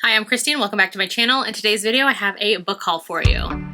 Hi, I'm Christine. Welcome back to my channel. In today's video, I have a book haul for you.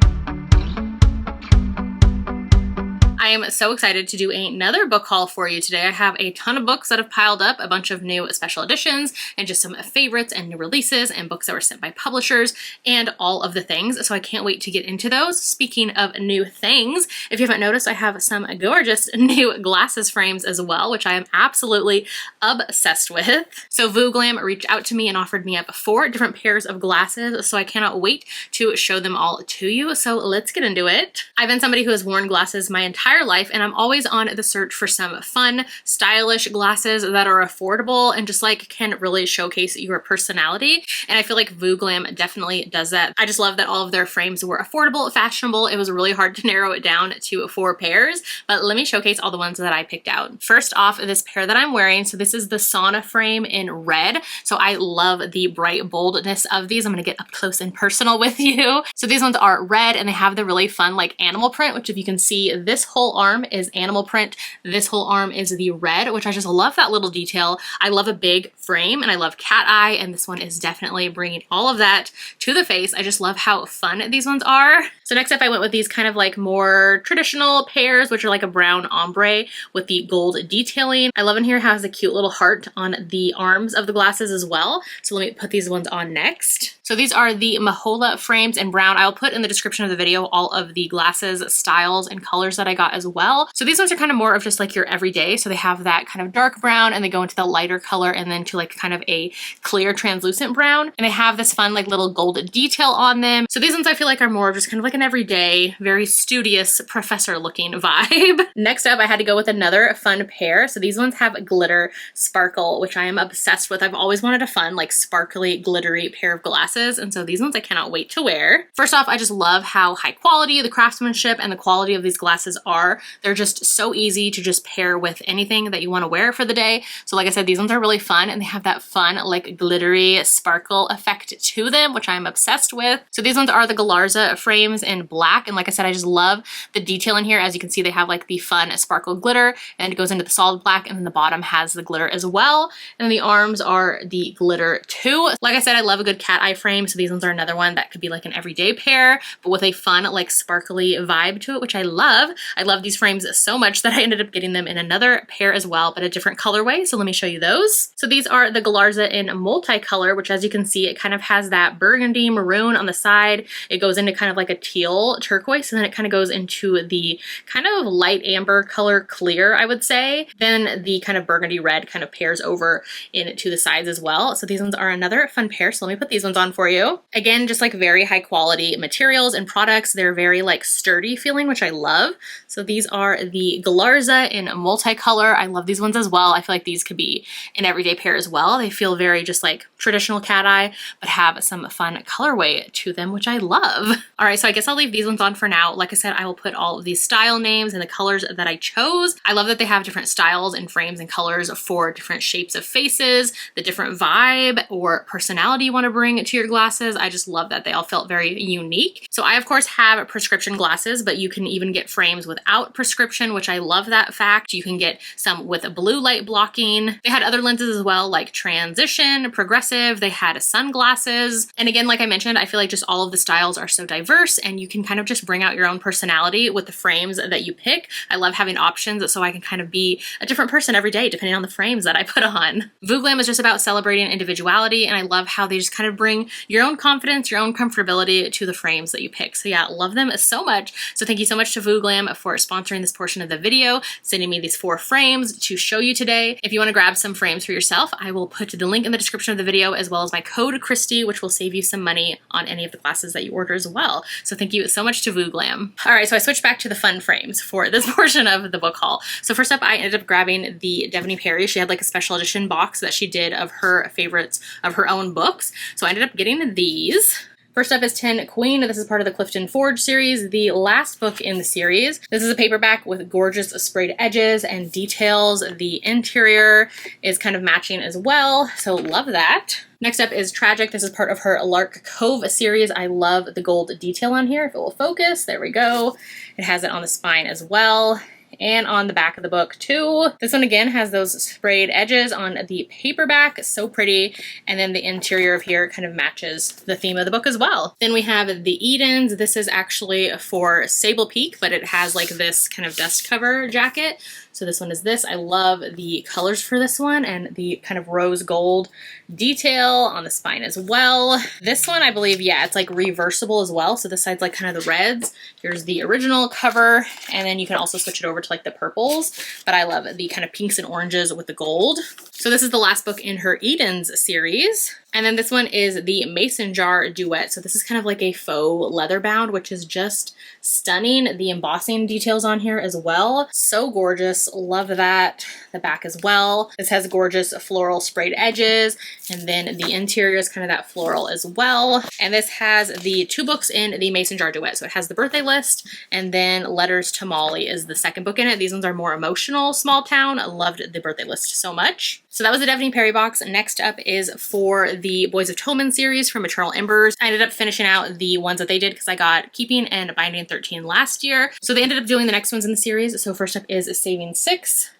I am so excited to do another book haul for you today. I have a ton of books that have piled up, a bunch of new special editions, and just some favorites and new releases and books that were sent by publishers and all of the things. So I can't wait to get into those. Speaking of new things, if you haven't noticed, I have some gorgeous new glasses frames as well, which I am absolutely obsessed with. So Vooglam reached out to me and offered me up 4 different pairs of glasses. So I cannot wait to show them all to you. So let's get into it. I've been somebody who has worn glasses my entire life, and I'm always on the search for some fun, stylish glasses that are affordable and just like can really showcase your personality. And I feel like Vooglam definitely does that. I just love that all of their frames were affordable, fashionable. It was really hard to narrow it down to 4 pairs, but let me showcase all the ones that I picked out. First off, this pair that I'm wearing. So this is the sauna frame in red. So I love the bright boldness of these. I'm gonna get up close and personal with you. So these ones are red and they have the really fun like animal print, which if you can see, this whole arm is animal print. This whole arm is the red, which I just love that little detail. I love a big frame and I love cat eye, and this one is definitely bringing all of that to the face. I just love how fun these ones are. So next up I went with these kind of like more traditional pairs, which are like a brown ombre with the gold detailing. I love in here how it has a cute little heart on the arms of the glasses as well. So let me put these ones on next. So these are the Mahola frames in brown. I'll put in the description of the video all of the glasses, styles, and colors that I got as well. So these ones are kind of more of just like your everyday. So they have that kind of dark brown and they go into the lighter color and then to like kind of a clear translucent brown. And they have this fun like little gold detail on them. So these ones I feel like are more of just kind of like an everyday, very studious professor looking vibe. Next up, I had to go with another fun pair. So these ones have glitter sparkle, which I am obsessed with. I've always wanted a fun like sparkly glittery pair of glasses. And so these ones I cannot wait to wear. First off, I just love how high quality the craftsmanship and the quality of these glasses are. They're just so easy to just pair with anything that you want to wear for the day. So like I said, these ones are really fun and they have that fun like glittery sparkle effect to them, which I'm obsessed with. So these ones are the Galarza frames in black. And like I said, I just love the detail in here. As you can see, they have like the fun sparkle glitter and it goes into the solid black, and then the bottom has the glitter as well. And then the arms are the glitter too. Like I said, I love a good cat eye frame. So these ones are another one that could be like an everyday pair, but with a fun like sparkly vibe to it, which I love. I love these frames so much that I ended up getting them in another pair as well, but a different colorway. So let me show you those. So these are the Galarza in multicolor, which as you can see, it kind of has that burgundy maroon on the side. It goes into kind of like a teal turquoise, and then it kind of goes into the kind of light amber color clear, I would say. Then the kind of burgundy red kind of pairs over into the sides as well. So these ones are another fun pair. So let me put these ones on for you. Again, just like very high quality materials and products. They're very like sturdy feeling, which I love. So these are the Galarza in multicolor. I love these ones as well. I feel like these could be an everyday pair as well. They feel very just like traditional cat eye, but have some fun colorway to them, which I love. All right, so I guess I'll leave these ones on for now. Like I said, I will put all of these style names and the colors that I chose. I love that they have different styles and frames and colors for different shapes of faces, the different vibe or personality you want to bring to your glasses. I just love that they all felt very unique. So I of course have prescription glasses, but you can even get frames without prescription, which I love that fact. You can get some with a blue light blocking. They had other lenses as well, like transition, progressive. They had sunglasses. And again, like I mentioned, I feel like just all of the styles are so diverse and you can kind of just bring out your own personality with the frames that you pick. I love having options so I can kind of be a different person every day depending on the frames that I put on. Vooglam is just about celebrating individuality, and I love how they just kind of bring your own confidence, your own comfortability to the frames that you pick. So yeah, love them so much. So thank you so much to Vooglam for sponsoring this portion of the video, sending me these 4 frames to show you today. If you want to grab some frames for yourself, I will put the link in the description of the video as well as my code Christy, which will save you some money on any of the glasses that you order as well. So thank you so much to Vooglam. All right, so I switched back to the fun frames for this portion of the book haul. So first up, I ended up grabbing the Devney Perry. She had like a special edition box that she did of her favorites of her own books. So I ended up getting these. First up is 10 Queen. This is part of the Clifton Forge series, the last book in the series. This is a paperback with gorgeous sprayed edges and details. The interior is kind of matching as well, so love that. Next up is Tragic. This is part of her Lark Cove series. I love the gold detail on here. If it will focus, there we go. It has it on the spine as well. and on the back of the book too. This one again has those sprayed edges on the paperback, so pretty, and then the interior of here kind of matches the theme of the book as well. Then we have the Edens. This is actually for Sable Peak, but it has like this kind of dust cover jacket. So this one is this. I love the colors for this one and the kind of rose gold detail on the spine as well. This one, I believe, yeah, it's like reversible as well. So this side's like kind of the reds. Here's the original cover, and then you can also switch it over to like the purples, but I love the kind of pinks and oranges with the gold. So this is the last book in her Edens series. And then this one is the Mason Jar Duet. So this is kind of like a faux leather bound, which is just stunning. The embossing details on here as well. So gorgeous. Love that. The back as well. This has gorgeous floral sprayed edges. And then the interior is kind of that floral as well. And this has the 2 books in the Mason Jar Duet. So it has the birthday list, and then Letters to Molly is the second book in it. These ones are more emotional, small town. I loved the birthday list so much. So that was the Devney Perry box. Next up is for the Boys of Tillman series from Eternal Embers. I ended up finishing out the ones that they did because I got Keeping and Binding 13 last year. So they ended up doing the next ones in the series. So first up is Saving 6.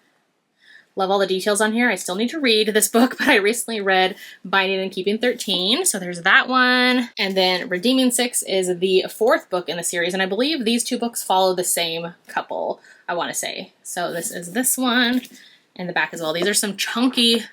Love all the details on here. I still need to read this book, but I recently read Binding and Keeping 13. So there's that one. And then Redeeming 6 is the 4th book in the series. And I believe these 2 books follow the same couple, I want to say. So this is this one. And the back as well. These are some chunky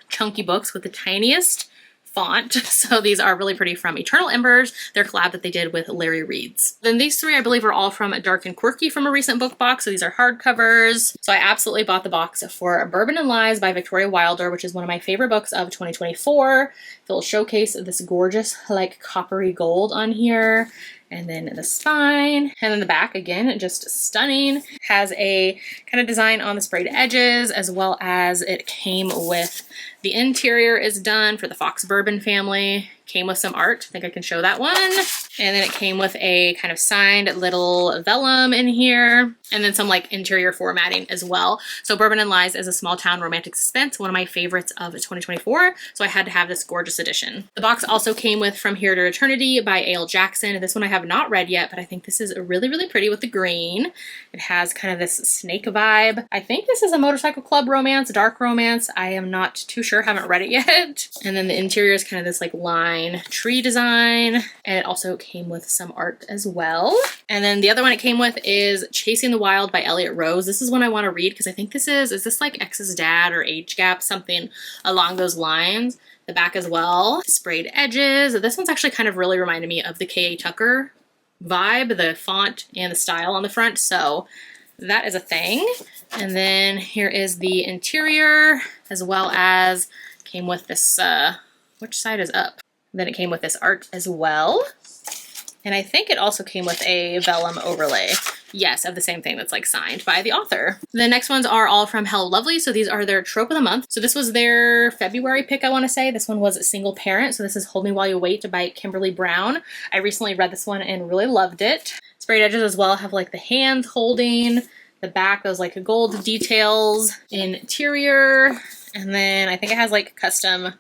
books with the tiniest font. So these are really pretty from Eternal Embers, their collab that they did with Larry Reed's. Then these 3, I believe, are all from Dark and Quirky from a recent book box. So these are hardcovers. So I absolutely bought the box for Bourbon and Lies by Victoria Wilder, which is one of my favorite books of 2024. It'll showcase this gorgeous like coppery gold on here. And then the spine, and then the back, again, just stunning. Has a kind of design on the sprayed edges, as well as it came with the interior is done for the Fox Bourbon family. Came with some art. I think I can show that one. And then it came with a kind of signed little vellum in here, and then some like interior formatting as well. So Bourbon and Lies is a small town romantic suspense, one of my favorites of 2024. So I had to have this gorgeous edition. The box also came with From Here to Eternity by A.L. Jackson. This one I have not read yet, but I think this is really, really pretty with the green. It has kind of this snake vibe. I think this is a motorcycle club romance, dark romance. I am not too sure, haven't read it yet. And then the interior is kind of this like lime tree design, and it also came with some art as well. And then the other one it came with is Chasing the Wild by Elliot Rose. This is one I want to read because I think this is this like X's dad or age gap, something along those lines. The back as well, sprayed edges. This one's actually kind of really reminded me of the K.A. Tucker vibe, the font and the style on the front. So that is a thing. And then here is the interior, as well as came with this, which side is up? Then it came with this art as well. And I think it also came with a vellum overlay. Yes, of the same thing that's like signed by the author. The next ones are all from Hello Lovely. So these are their trope of the month. So this was their February pick, I want to say. This one was Single Parent. So this is Hold Me While You Wait by Kimberly Brown. I recently read this one and really loved it. Sprayed edges as well have like the hands holding, the back, those like gold details, interior, and then I think it has like custom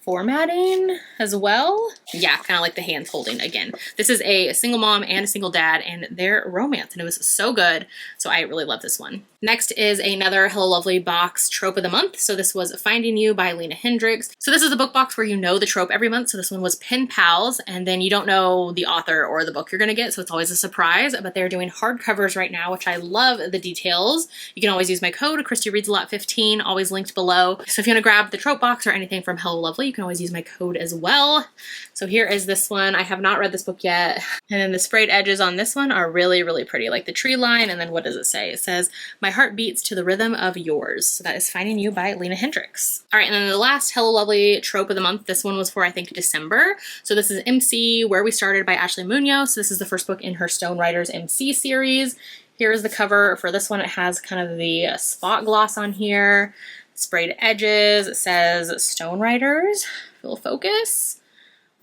formatting as well. Yeah, kind of like the hands holding again. This is a single mom and a single dad and their romance, and it was so good. So I really love this one. Next is another Hello Lovely box trope of the month. So this was Finding You by Lena Hendricks. So this is the book box where you know the trope every month. So this one was Pen Pals, and then you don't know the author or the book you're gonna get, so it's always a surprise. But they're doing hardcovers right now, which I love the details. You can always use my code, ChristyReadsALot15, always linked below. So if you wanna grab the trope box or anything from Hello Lovely, you can always use my code as well. So here is this one. I have not read this book yet. And then the sprayed edges on this one are really, really pretty, like the tree line. And then what does it say? It says, My heart beats to the rhythm of yours. So that is Finding You by Lena Hendricks. All right, and then the last Hello Lovely trope of the month, this one was for, I think, December. So this is MC, Where We Started by Ashley Munoz. So this is the first book in her Stone Writers MC series. Here is the cover for this one. It has kind of the spot gloss on here, sprayed edges. It says Stone Writers, full focus,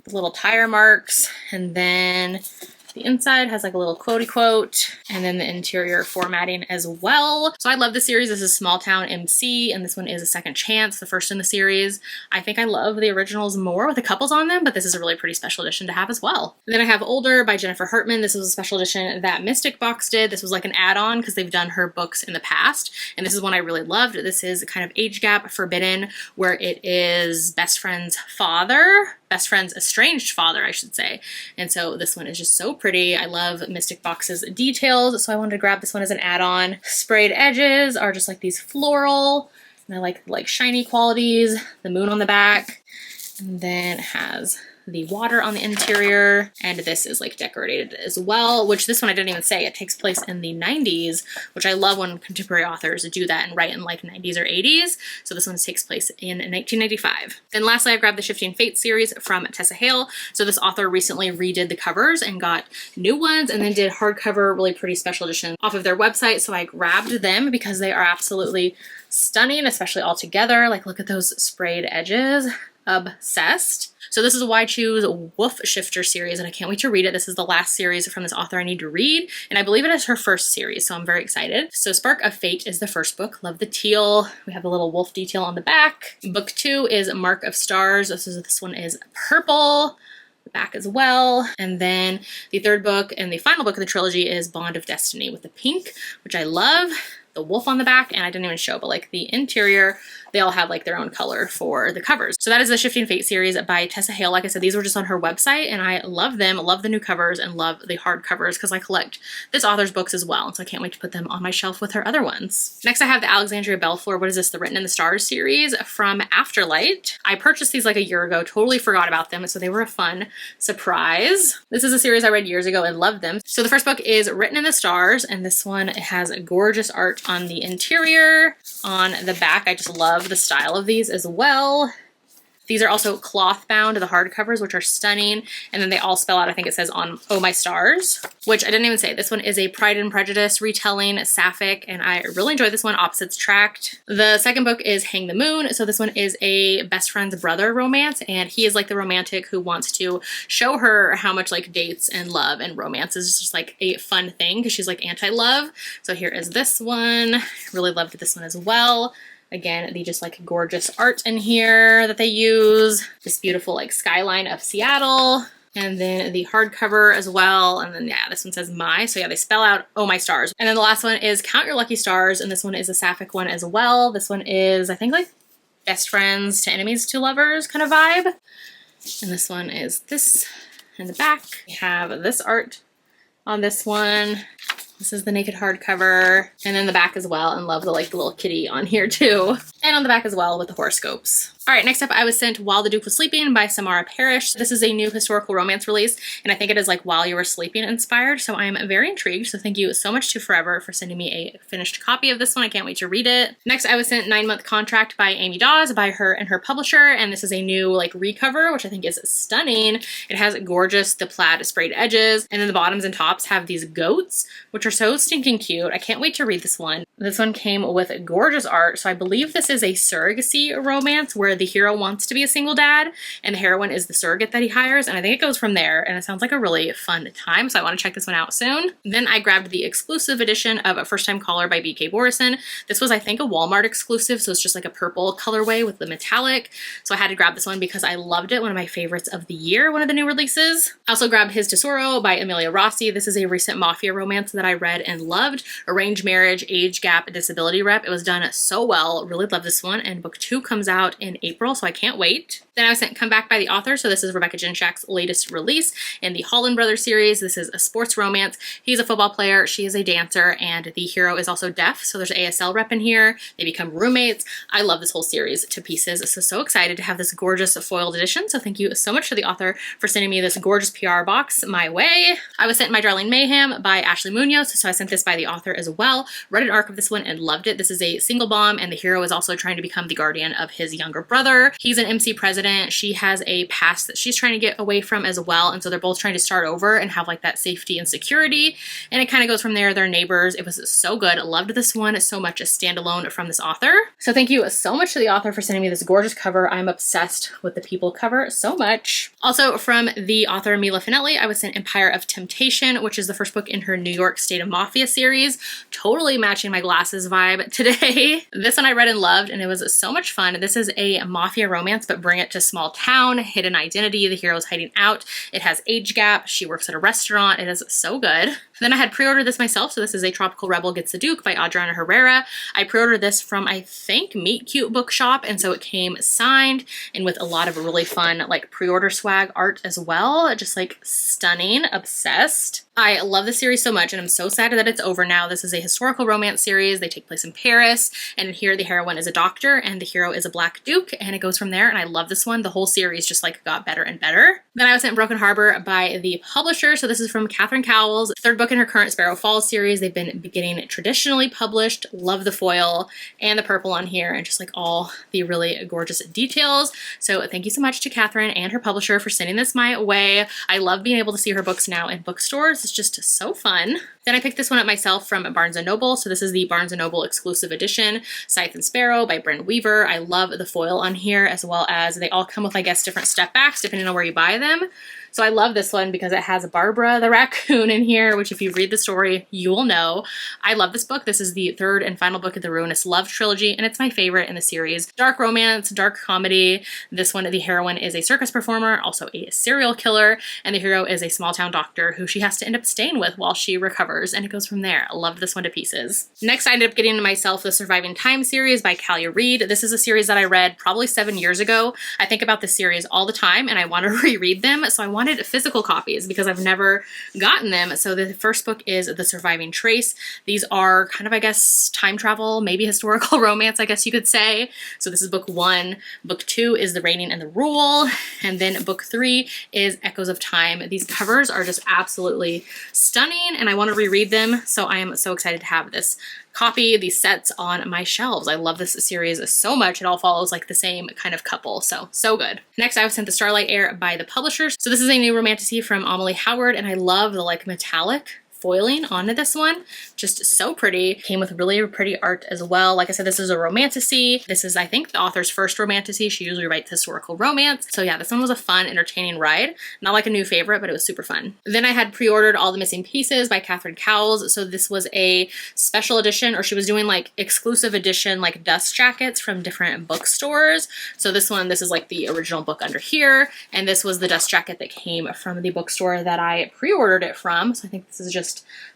with little tire marks, and then The inside has like a little quotey quote, and then the interior formatting as well. So I love this series. This is Small Town MC, and this one is A Second Chance, the first in the series. I think I love the originals more with the couples on them, but this is a really pretty special edition to have as well. And then I have Older by Jennifer Hartman. This was a special edition that Mystic Box did. This was like an add-on because they've done her books in the past, and this is one I really loved. This is kind of age gap forbidden, where it is best friend's estranged father, I should say. And so this one is just so pretty. I love Mystic Box's details, so I wanted to grab this one as an add-on. Sprayed edges are just like these floral, and I like shiny qualities. The moon on the back, and then it has the water on the interior, and this is like decorated as well, which this one I didn't even say. It takes place in the 90s, which I love when contemporary authors do that and write in like 90s or 80s. So this one takes place in 1995. And lastly, I grabbed the Shifting Fates series from Tessa Hale. So this author recently redid the covers and got new ones, and then did hardcover really pretty special editions off of their website. So I grabbed them because they are absolutely stunning, especially all together. Like, look at those sprayed edges. Obsessed. So this is a Why Choose Wolf Shifter series, and I can't wait to read it. This is the last series from this author I need to read, and I believe it is her first series, so I'm very excited. So Spark of Fate is the first book. Love the teal. We have a little wolf detail on the back. Book 2 is Mark of Stars. This one is purple. The back as well. And then the third book and the final book of the trilogy is Bond of Destiny with the pink, which I love. The wolf on the back, and I didn't even show, but like the interior, they all have like their own color for the covers. So that is the Shifting Fate series by Tessa Hale. Like I said, these were just on her website, and I love them. I love the new covers and love the hard covers because I collect this author's books as well. So I can't wait to put them on my shelf with her other ones. Next, I have the Alexandria Belfour, what is this? The Written in the Stars series from Afterlight. I purchased these like a year ago, totally forgot about them, so they were a fun surprise. This is a series I read years ago and loved them. So the first book is Written in the Stars, and this one has gorgeous art on the interior. On the back, I just love the style of these as well. These are also cloth bound, the hardcovers, which are stunning. And then they all spell out, I think it says on Oh My Stars, which I didn't even say. This one is a Pride and Prejudice retelling, sapphic, and I really enjoyed this one, Opposites Tract. The second book is Hang the Moon. So this one is a best friend's brother romance, and he is like the romantic who wants to show her how much like dates and love and romance is just like a fun thing because she's like anti-love. So here is this one. Really loved this one as well. Again, the just like gorgeous art in here that they use. This beautiful like skyline of Seattle. And then the hardcover as well. And then, yeah, this one says My. So yeah, they spell out Oh My Stars. And then the last one is Count Your Lucky Stars. And this one is a sapphic one as well. This one is, I think, like best friends to enemies to lovers kind of vibe. And this one is this in the back. We have this art on this one. This is the naked hardcover, and then the back as well, and love the like little kitty on here too. And on the back as well with the horoscopes. All right, next up I was sent While the Duke Was Sleeping by Samara Parrish. This is a new historical romance release, and I think it is like While You Were Sleeping inspired, so I am very intrigued. So thank you so much to Forever for sending me a finished copy of this one. I can't wait to read it. Next I was sent 9 Month Contract by Amy Dawes by her and her publisher, and this is a new like recover, which I think is stunning. It has gorgeous the plaid sprayed edges, and then the bottoms and tops have these goats, which are so stinking cute. I can't wait to read this one. This one came with gorgeous art, so I believe this is a surrogacy romance where the hero wants to be a single dad and the heroine is the surrogate that he hires, and I think it goes from there, and it sounds like a really fun time, so I want to check this one out soon. Then I grabbed the exclusive edition of A First Time Caller by B.K. Borison. This was, I think, a Walmart exclusive, so it's just like a purple colorway with the metallic, so I had to grab this one because I loved it. One of my favorites of the year, one of the new releases. I also grabbed His Tesoro by Amelia Rossi. This is a recent mafia romance that I read and loved. Arranged marriage, age gap, disability rep. It was done so well. Really love this one, and book 2 comes out in April, so I can't wait. Then I was sent Come Back by the Author. So this is Rebecca Jinshak's latest release in the Holland Brothers series. This is a sports romance. He's a football player, she is a dancer, and the hero is also deaf. So there's ASL rep in here. They become roommates. I love this whole series to pieces. So excited to have this gorgeous foiled edition. So thank you so much to the author for sending me this gorgeous PR box my way. I was sent My Darling Mayhem by Ashley Munoz. So I sent this by the author as well. Read an arc of this one and loved it. This is a single mom, and the hero is also trying to become the guardian of his younger brother. brother. He's an MC president. She has a past that she's trying to get away from as well. And so they're both trying to start over and have like that safety and security. And it kind of goes from there. They're neighbors. It was so good. I loved this one so much, a standalone from this author. So thank you so much to the author for sending me this gorgeous cover. I'm obsessed with the people cover so much. Also from the author Mila Finelli, I was sent Empire of Temptation, which is the first book in her New York State of Mafia series. Totally matching my glasses vibe today. This one I read and loved, and it was so much fun. This is a mafia romance, but bring it to small town, hidden identity. The hero's hiding out. It has age gap. She works at a restaurant. It is so good. Then I had pre-ordered this myself. So this is A Tropical Rebel Gets the Duke by Adriana Herrera. I pre-ordered this from, I think, Meet Cute Bookshop. And so it came signed and with a lot of really fun like pre-order swag art as well. Just like stunning, obsessed. I love this series so much, and I'm so sad that it's over now. This is a historical romance series. They take place in Paris, and here the heroine is a doctor and the hero is a black duke, and it goes from there. And I love this one. The whole series just like got better and better. Then I was sent Broken Harbor by the publisher. So this is from Catherine Cowles, third book in her current Sparrow Falls series. They've been getting traditionally published. Love the foil and the purple on here and just like all the really gorgeous details. So thank you so much to Catherine and her publisher for sending this my way. I love being able to see her books now in bookstores. It's just so fun. Then I picked this one up myself from Barnes & Noble. So this is the Barnes & Noble exclusive edition, Scythe and Sparrow by Bryn Weaver. I love the foil on here, as well as they all come with, I guess, different step backs depending on where you buy them. So I love this one because it has Barbara the raccoon in here, which if you read the story, you will know. I love this book. This is the third and final book of the Ruinous Love trilogy, and it's my favorite in the series. Dark romance, dark comedy. This one, the heroine is a circus performer, also a serial killer, and the hero is a small town doctor who she has to end up staying with while she recovers, and it goes from there. I love this one to pieces. Next, I ended up getting myself the Surviving Time series by Kalia Reed. This is a series that I read probably 7 years ago. I think about this series all the time, and I want to reread them, so I wanted physical copies because I've never gotten them. So the first book is The Surviving Trace. These are kind of, I guess, time travel, maybe historical romance, I guess you could say. So this is book 1. Book 2 is The Reigning and the Rule. And then book 3 is Echoes of Time. These covers are just absolutely stunning, and I want to reread them. So I am so excited to have this copy, these sets on my shelves. I love this series so much. It all follows like the same kind of couple. So good. Next, I was sent The Starlight Heir by the publishers. So this is a new romantasy from Amelie Howard, and I love the like metallic foiling onto this one. Just so pretty. Came with really pretty art as well. Like I said, this is a romantasy. This is, I think, the author's first romantasy. She usually writes historical romance. So yeah, this one was a fun, entertaining ride. Not like a new favorite, but it was super fun. Then I had pre-ordered All the Missing Pieces by Catherine Cowles. So this was a special edition, or she was doing like exclusive edition, like dust jackets from different bookstores. So this is like the original book under here. And this was the dust jacket that came from the bookstore that I pre-ordered it from. So I think this is just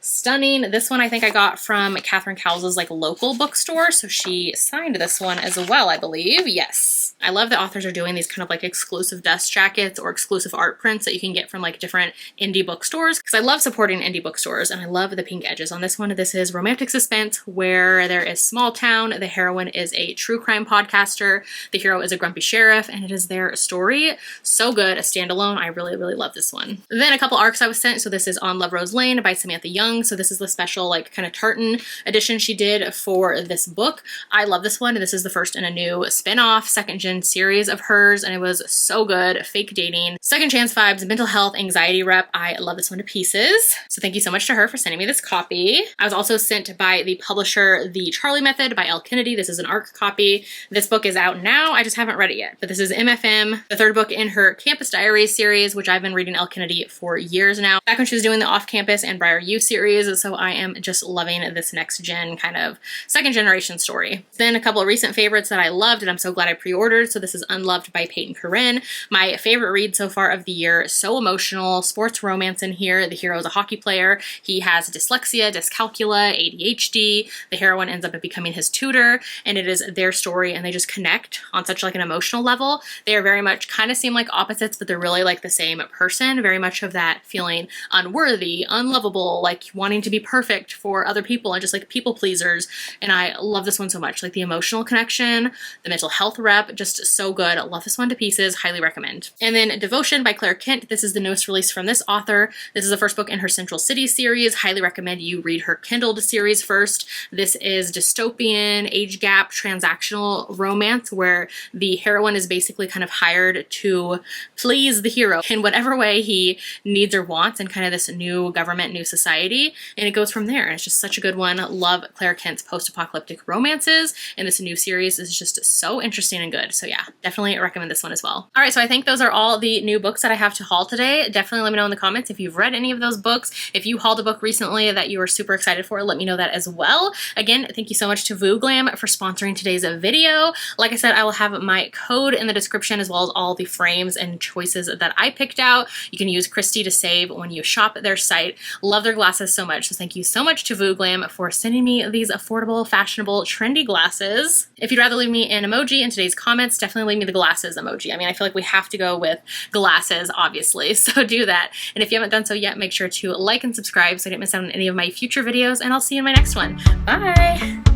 stunning. This one I think I got from Catherine Cowles' like local bookstore. So she signed this one as well, I believe. Yes. I love that authors are doing these kind of like exclusive dust jackets or exclusive art prints that you can get from like different indie bookstores, because I love supporting indie bookstores, and I love the pink edges on this one. This is romantic suspense where there is small town. The heroine is a true crime podcaster. The hero is a grumpy sheriff, and it is their story. So good. A standalone. I really, really love this one. Then a couple arcs I was sent. So this is On Love Rose Lane by Samantha Young. So this is the special like kind of tartan edition she did for this book. I love this one. This is the first in a new spin-off second gen series of hers, and it was so good. Fake dating, second chance vibes, mental health, anxiety rep. I love this one to pieces. So thank you so much to her for sending me this copy. I was also sent by the publisher The Charlie Method by Elle Kennedy. This is an ARC copy. This book is out now. I just haven't read it yet, but this is MFM, the third book in her Campus Diaries series, which I've been reading Elle Kennedy for years now, back when she was doing the Off Campus and Briar U series. So I am just loving this next gen kind of second generation story. Then a couple of recent favorites that I loved, and I'm so glad I pre-ordered. So this is Unloved by Peyton Corinne. My favorite read so far of the year. So emotional, sports romance in here. The hero is a hockey player. He has dyslexia, dyscalculia, ADHD. The heroine ends up becoming his tutor, and it is their story, and they just connect on such like an emotional level. They are very much kind of seem like opposites, but they're really like the same person. Very much of that feeling unworthy, unlovable, people, like wanting to be perfect for other people and just like people pleasers. And I love this one so much. Like the emotional connection, the mental health rep, just so good. I love this one to pieces. Highly recommend. And then Devotion by Claire Kent. This is the newest release from this author. This is the first book in her Central City series. Highly recommend you read her Kindled series first. This is dystopian, age gap, transactional romance where the heroine is basically kind of hired to please the hero in whatever way he needs or wants in kind of this new government, new society. And it goes from there. And it's just such a good one. Love Claire Kent's post-apocalyptic romances. And this new series is just so interesting and good. So yeah, definitely recommend this one as well. All right, so I think those are all the new books that I have to haul today. Definitely let me know in the comments if you've read any of those books. If you hauled a book recently that you are super excited for, let me know that as well. Again, thank you so much to Vooglam for sponsoring today's video. Like I said, I will have my code in the description as well as all the frames and choices that I picked out. You can use Christy to save when you shop their site. Love their glasses so much. So thank you so much to Vooglam for sending me these affordable, fashionable, trendy glasses. If you'd rather leave me an emoji in today's comments, definitely leave me the glasses emoji. I mean, I feel like we have to go with glasses, obviously, so do that. And if you haven't done so yet, make sure to like and subscribe so you don't miss out on any of my future videos, and I'll see you in my next one. Bye!